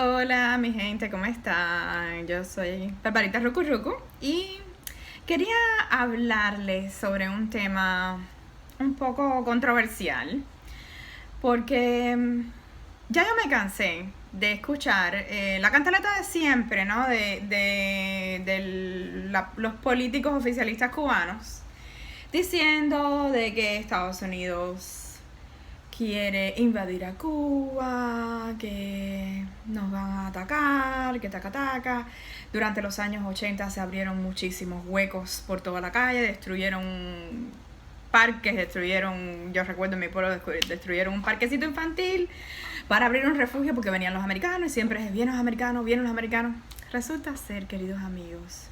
Hola mi gente, ¿cómo están? Yo soy Barbarita Rucu Rucu y quería hablarles sobre un tema un poco controversial porque ya yo me cansé de escuchar la cantaleta de siempre, ¿no? Los políticos oficialistas cubanos diciendo de que Estados Unidos quiere invadir a Cuba, que nos van a atacar, que taca taca. Durante los años 80 se abrieron muchísimos huecos por toda la calle, destruyeron parques, yo recuerdo en mi pueblo, destruyeron un parquecito infantil para abrir un refugio porque venían los americanos y siempre es, vienen los americanos, vienen los americanos. Resulta ser, queridos amigos,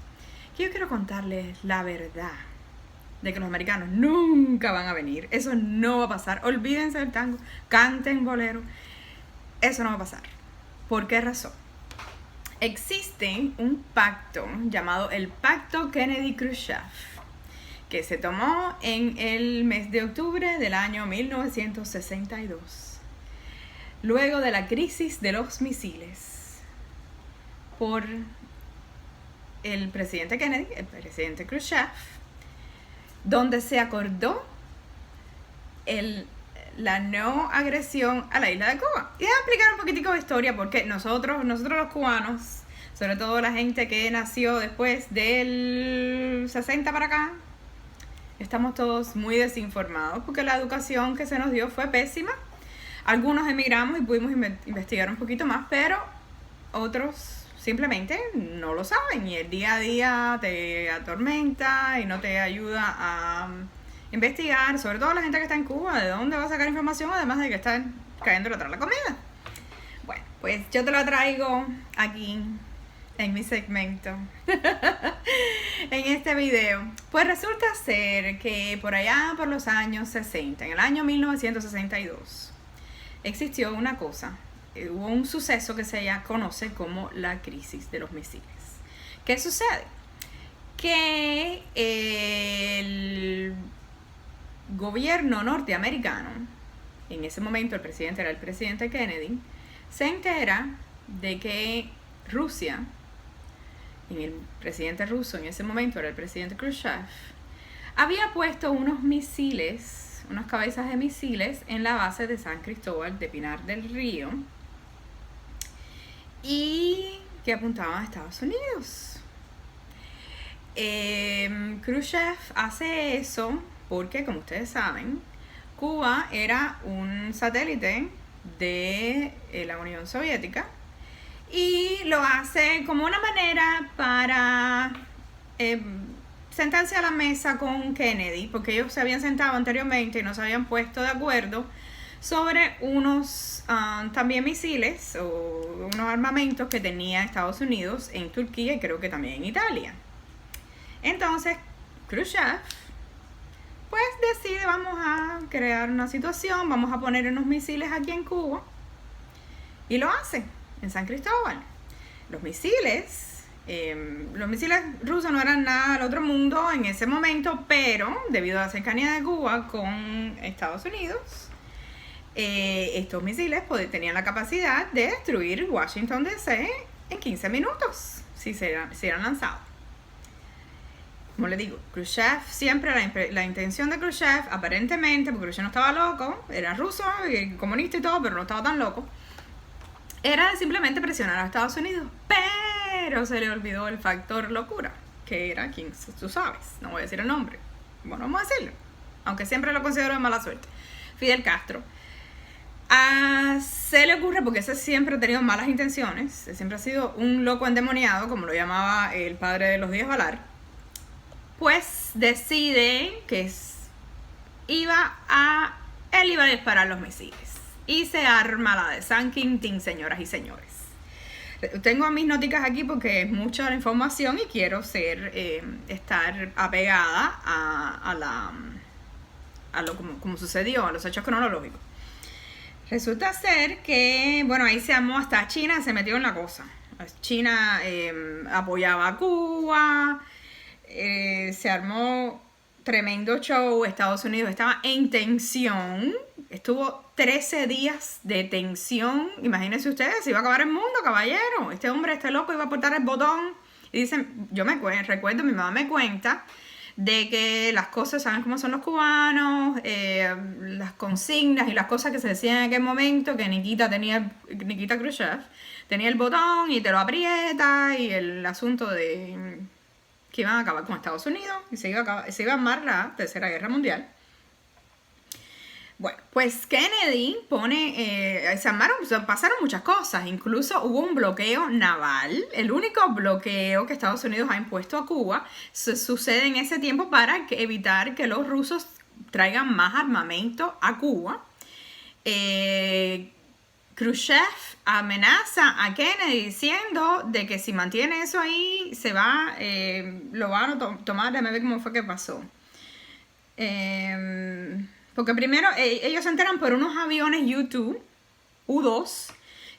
que yo quiero contarles la verdad de que los americanos nunca van a venir. Eso no va a pasar. Olvídense del tango, canten bolero. Eso no va a pasar. ¿Por qué razón? Existe un pacto llamado el Pacto Kennedy-Khrushchev que se tomó en el mes de octubre del año 1962, luego de la crisis de los misiles, por el presidente Kennedy, el presidente Khrushchev, donde se acordó la no agresión a la isla de Cuba. Y voy a explicar un poquitico de historia porque nosotros los cubanos, sobre todo la gente que nació después del 60 para acá, estamos todos muy desinformados porque la educación que se nos dio fue pésima. Algunos emigramos y pudimos investigar un poquito más, pero otros simplemente no lo saben y el día a día te atormenta y no te ayuda a investigar, sobre todo la gente que está en Cuba, de dónde va a sacar información, además de que están cayéndole atrás la comida. Bueno, pues yo te lo traigo aquí en mi segmento, en este video. Pues resulta ser que por allá por los años 60, en el año 1962, existió una cosa. Hubo un suceso que se conoce como la crisis de los misiles. ¿Qué sucede? Que el gobierno norteamericano, en ese momento el presidente era el presidente Kennedy, se entera de que Rusia, y el presidente ruso en ese momento era el presidente Khrushchev, había puesto unos misiles, unas cabezas de misiles en la base de San Cristóbal de Pinar del Río, y que apuntaban a Estados Unidos. Khrushchev hace eso porque, como ustedes saben, Cuba era un satélite de la Unión Soviética y lo hace como una manera para sentarse a la mesa con Kennedy, porque ellos se habían sentado anteriormente y no se habían puesto de acuerdo sobre unos también misiles o unos armamentos que tenía Estados Unidos en Turquía y creo que también en Italia. Entonces Khrushchev pues decide, vamos a crear una situación, vamos a poner unos misiles aquí en Cuba, y lo hace en San Cristóbal. Los misiles rusos no eran nada del otro mundo en ese momento, pero debido a la cercanía de Cuba con Estados Unidos, estos misiles tenían la capacidad de destruir Washington DC en 15 minutos si eran lanzados. Como les digo, Khrushchev, siempre la intención de Khrushchev, aparentemente, porque Khrushchev no estaba loco, era ruso y comunista y todo, pero no estaba tan loco, era simplemente presionar a Estados Unidos. Pero se le olvidó el factor locura, que era quien tú sabes, no voy a decir el nombre, bueno, vamos a decirlo, aunque siempre lo considero de mala suerte, Fidel Castro. Se le ocurre, porque ese siempre ha tenido malas intenciones, siempre ha sido un loco endemoniado, como lo llamaba el padre de los Díaz Valar, pues decide que él iba a disparar los misiles y se arma la de San Quintín, señoras y señores. Tengo mis noticas aquí porque es mucha la información y quiero estar apegada a lo como sucedió, a los hechos cronológicos. Resulta ser que, bueno, ahí se armó, hasta China se metió en la cosa. China apoyaba a Cuba, se armó tremendo show. Estados Unidos estaba en tensión estuvo 13 días de tensión. Imagínense ustedes, se iba a acabar el mundo, caballero. Este hombre, este loco, iba a apretar el botón. Y dicen, yo recuerdo, mi mamá me cuenta de que las cosas, ¿saben cómo son los cubanos? Las consignas y las cosas que se decían en aquel momento, que Nikita Khrushchev tenía el botón y te lo aprieta, y el asunto de que iban a acabar con Estados Unidos y se iba a armar la Tercera Guerra Mundial. Bueno, pues Kennedy pasaron muchas cosas, incluso hubo un bloqueo naval. El único bloqueo que Estados Unidos ha impuesto a Cuba sucede en ese tiempo para evitar que los rusos traigan más armamento a Cuba. Khrushchev amenaza a Kennedy diciendo de que si mantiene eso ahí, lo van a tomar. Déjame ver cómo fue que pasó. Porque primero ellos se enteran por unos aviones U-2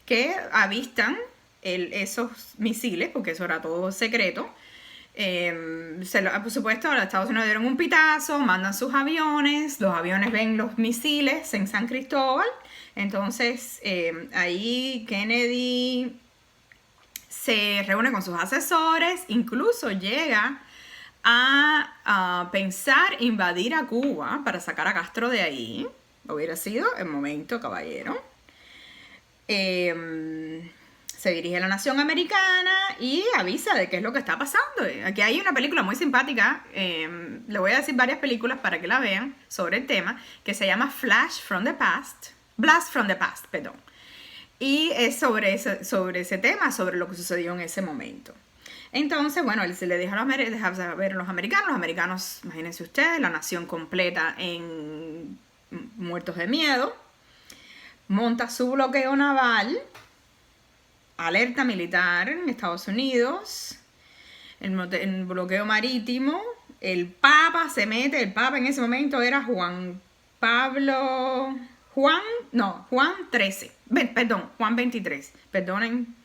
que avistan esos misiles, porque eso era todo secreto. Por supuesto, los Estados Unidos dieron un pitazo, mandan sus aviones, los aviones ven los misiles en San Cristóbal. Entonces ahí Kennedy se reúne con sus asesores, incluso llega a pensar invadir a Cuba para sacar a Castro de ahí. Hubiera sido el momento, caballero. Se dirige a la nación americana y avisa de qué es lo que está pasando. Aquí hay una película muy simpática, le voy a decir varias películas para que la vean sobre el tema, que se llama Blast from the Past, perdón. Y es sobre ese tema, sobre lo que sucedió en ese momento. Entonces, bueno, él se le deja saber a los americanos, imagínense ustedes, la nación completa en muertos de miedo, monta su bloqueo naval, alerta militar en Estados Unidos, el bloqueo marítimo, el Papa se mete, el Papa en ese momento era Juan 23, perdonen,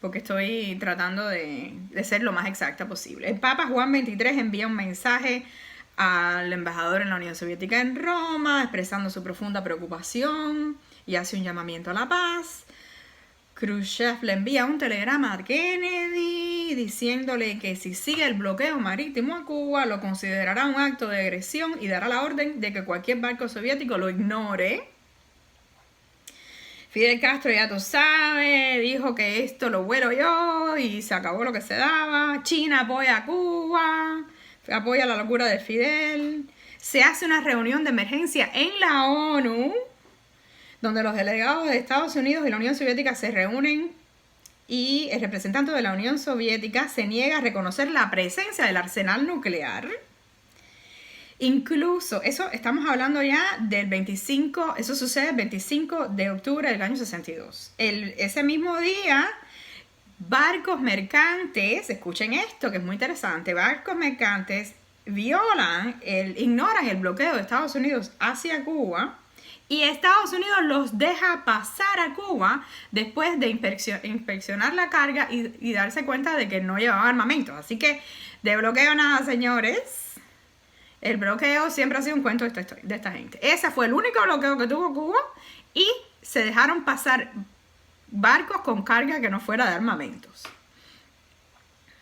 porque estoy tratando de ser lo más exacta posible. El Papa Juan 23 envía un mensaje al embajador en la Unión Soviética en Roma, expresando su profunda preocupación y hace un llamamiento a la paz. Khrushchev le envía un telegrama a Kennedy diciéndole que si sigue el bloqueo marítimo a Cuba, lo considerará un acto de agresión y dará la orden de que cualquier barco soviético lo ignore. Fidel Castro, ya tú sabes, dijo que esto lo vuelo yo y se acabó lo que se daba. China apoya a Cuba, apoya la locura de Fidel. Se hace una reunión de emergencia en la ONU, donde los delegados de Estados Unidos y la Unión Soviética se reúnen y el representante de la Unión Soviética se niega a reconocer la presencia del arsenal nuclear. Incluso, eso estamos hablando ya del 25, eso sucede el 25 de octubre del año 62. Ese mismo día, barcos mercantes, escuchen esto que es muy interesante, barcos mercantes ignoran el bloqueo de Estados Unidos hacia Cuba y Estados Unidos los deja pasar a Cuba después de inspeccionar la carga y darse cuenta de que no llevaban armamento. Así que de bloqueo nada, señores. El bloqueo siempre ha sido un cuento de esta gente. Ese fue el único bloqueo que tuvo Cuba y se dejaron pasar barcos con carga que no fuera de armamentos.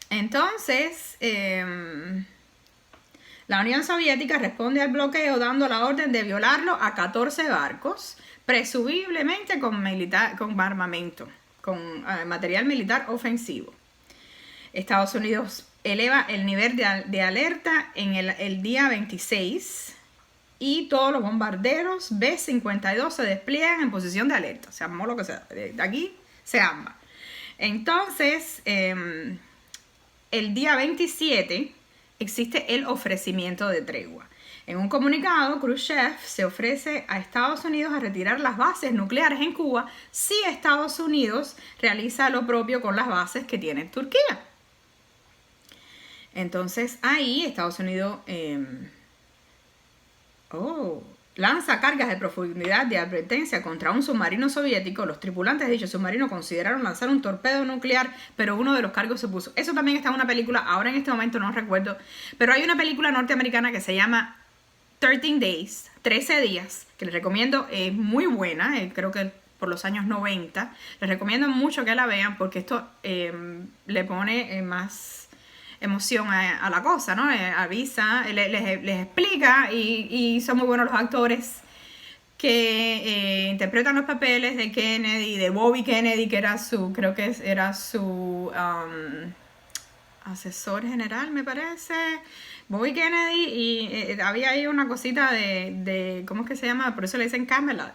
Entonces, la Unión Soviética responde al bloqueo dando la orden de violarlo a 14 barcos, presumiblemente con armamento, con material militar ofensivo. Estados Unidos eleva el nivel de alerta en el día 26 y todos los bombarderos B-52 se despliegan en posición de alerta. Se armó lo que sea. De aquí se arma. Entonces, el día 27 existe el ofrecimiento de tregua. En un comunicado, Khrushchev se ofrece a Estados Unidos a retirar las bases nucleares en Cuba si Estados Unidos realiza lo propio con las bases que tiene Turquía. Entonces ahí Estados Unidos lanza cargas de profundidad de advertencia contra un submarino soviético. Los tripulantes de dicho submarino consideraron lanzar un torpedo nuclear, pero uno de los cargos se opuso. Eso también está en una película, ahora en este momento no recuerdo, pero hay una película norteamericana que se llama 13 Days, 13 días, que les recomiendo, es muy buena, creo que por los años 90. Les recomiendo mucho que la vean porque esto le pone más emoción a la cosa, ¿no? Avisa, les explica y son muy buenos los actores que interpretan los papeles de Kennedy, de Bobby Kennedy, que era creo que era su asesor general, me parece. Bobby Kennedy, y había ahí una cosita de, ¿cómo es que se llama? Por eso le dicen Camelot.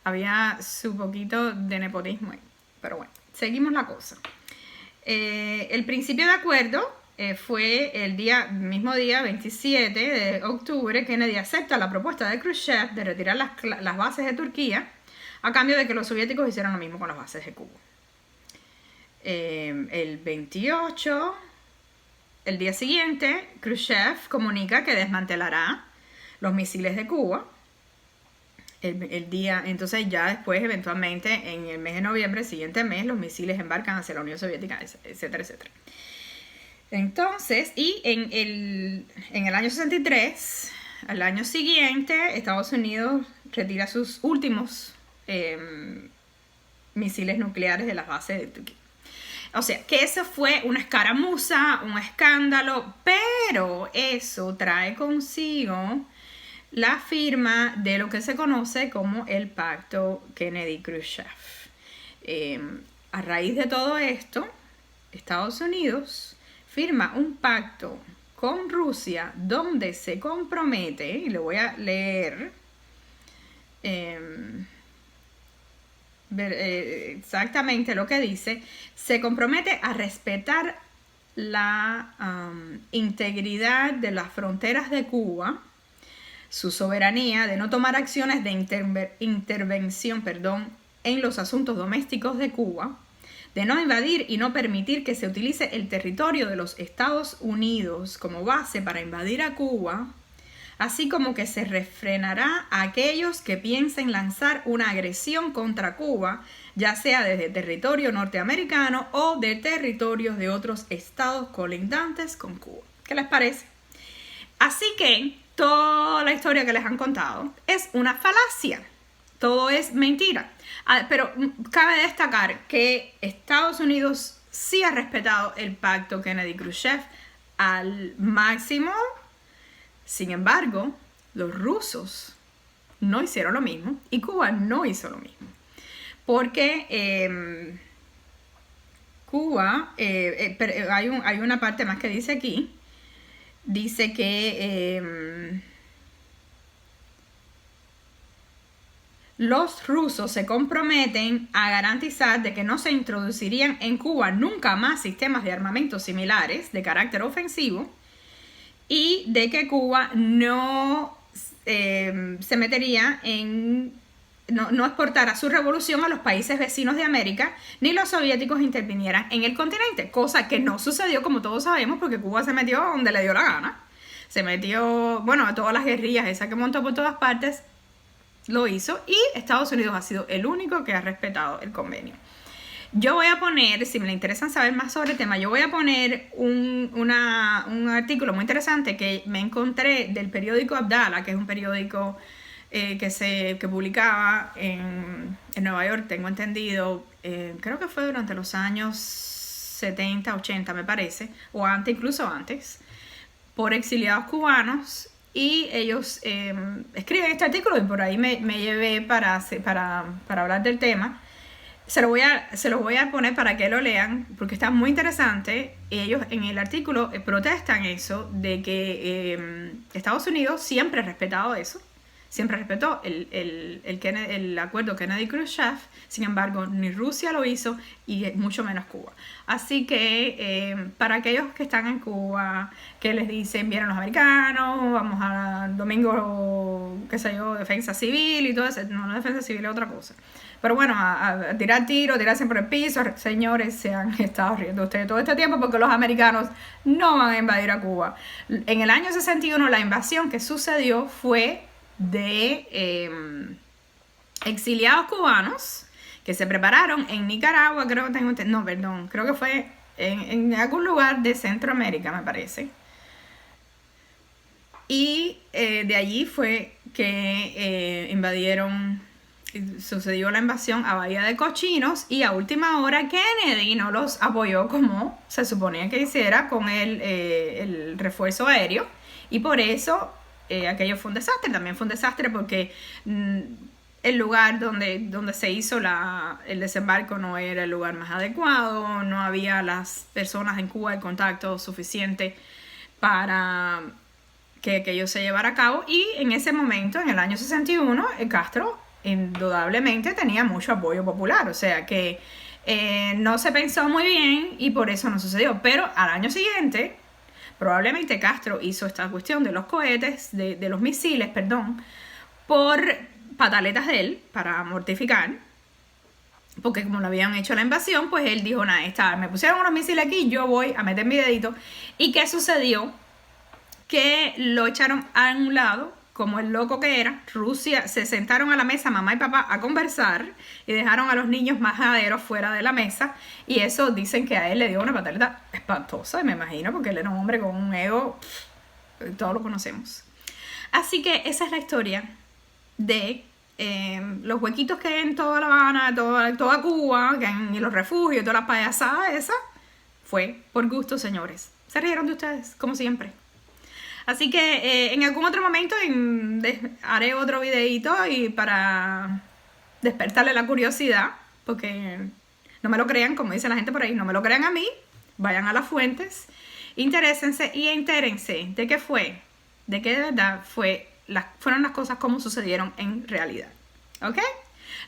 Había su poquito de nepotismo ahí. Pero bueno, seguimos la cosa. El principio de acuerdo fue el mismo día 27 de octubre. Kennedy acepta la propuesta de Khrushchev de retirar las bases de Turquía a cambio de que los soviéticos hicieran lo mismo con las bases de Cuba. El 28, el día siguiente, Khrushchev comunica que desmantelará los misiles de Cuba. Entonces ya después, eventualmente, en el mes de noviembre, el siguiente mes, los misiles embarcan hacia la Unión Soviética, etcétera, etcétera. Entonces, y en el año 63, al año siguiente, Estados Unidos retira sus últimos misiles nucleares de las bases de Turquía. O sea, que eso fue una escaramuza, un escándalo, pero eso trae consigo la firma de lo que se conoce como el Pacto Kennedy-Khrushchev. A raíz de todo esto, Estados Unidos firma un pacto con Rusia donde se compromete, y le voy a leer exactamente lo que dice, se compromete a respetar la integridad de las fronteras de Cuba, su soberanía, de no tomar acciones de intervención en los asuntos domésticos de Cuba, de no invadir y no permitir que se utilice el territorio de los Estados Unidos como base para invadir a Cuba, así como que se refrenará a aquellos que piensen lanzar una agresión contra Cuba, ya sea desde territorio norteamericano o de territorios de otros estados colindantes con Cuba. ¿Qué les parece? Así que toda la historia que les han contado es una falacia. Todo es mentira. Pero cabe destacar que Estados Unidos sí ha respetado el pacto Kennedy-Khrushchev al máximo. Sin embargo, los rusos no hicieron lo mismo y Cuba no hizo lo mismo. Porque Cuba, hay una parte más que dice aquí. Dice que los rusos se comprometen a garantizar de que no se introducirían en Cuba nunca más sistemas de armamento similares de carácter ofensivo y de que Cuba no se metería no exportara su revolución a los países vecinos de América, ni los soviéticos intervinieran en el continente, cosa que no sucedió, como todos sabemos, porque Cuba se metió donde le dio la gana. Se metió, a todas las guerrillas esas que montó por todas partes, lo hizo, y Estados Unidos ha sido el único que ha respetado el convenio. Yo voy a poner, si me interesan saber más sobre el tema, yo voy a poner un artículo muy interesante que me encontré del periódico Abdala, que es un periódico que publicaba en Nueva York, tengo entendido, creo que fue durante los años 70, 80 me parece, o antes, incluso antes, por exiliados cubanos, y ellos escriben este artículo y por ahí me llevé para hablar del tema. Se lo voy a poner para que lo lean porque está muy interesante. Ellos en el artículo protestan eso de que Estados Unidos siempre ha respetado eso. Siempre respetó el acuerdo Kennedy-Khrushchev, sin embargo, ni Rusia lo hizo y mucho menos Cuba. Así que para aquellos que están en Cuba, que les dicen, vienen los americanos, vamos al domingo, qué sé yo, defensa civil y todo eso, no defensa civil es otra cosa. Pero bueno, a tirar tiros, tirarse por el piso, señores, se han estado riendo ustedes todo este tiempo porque los americanos no van a invadir a Cuba. En el año 61 la invasión que sucedió fue de exiliados cubanos que se prepararon en Nicaragua, creo que fue en algún lugar de Centroamérica, me parece. Y de allí fue que sucedió la invasión a Bahía de Cochinos, y a última hora Kennedy no los apoyó como se suponía que hiciera con el refuerzo aéreo, y por eso aquello fue un desastre. También fue un desastre porque el lugar donde se hizo el desembarco no era el lugar más adecuado, no había las personas en Cuba el contacto suficiente para que aquello se llevara a cabo, y en ese momento, en el año 61, Castro indudablemente tenía mucho apoyo popular, o sea que no se pensó muy bien y por eso no sucedió. Pero al año siguiente, probablemente Castro hizo esta cuestión de los cohetes, de los misiles, perdón, por pataletas de él, para mortificar, porque como lo habían hecho la invasión, pues él dijo, nada, me pusieron unos misiles aquí, yo voy a meter mi dedito. ¿Y qué sucedió? Que lo echaron a un lado, como el loco que era. Rusia, se sentaron a la mesa mamá y papá a conversar y dejaron a los niños majaderos fuera de la mesa, y eso dicen que a él le dio una pataleta espantosa, me imagino, porque él era un hombre con un ego, todos lo conocemos. Así que esa es la historia de los huequitos que hay en toda La Habana, toda Cuba, que en los refugios, todas las payasadas esas. Fue por gusto, señores. Se rieron de ustedes, como siempre. Así que en algún otro momento haré otro videito y para despertarle la curiosidad, porque no me lo crean, como dice la gente por ahí, no me lo crean a mí, vayan a las fuentes, interésense y entérense de qué fue, de qué de verdad fueron las cosas como sucedieron en realidad. ¿Ok?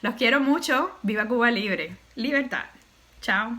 Los quiero mucho. Viva Cuba libre. Libertad. Chao.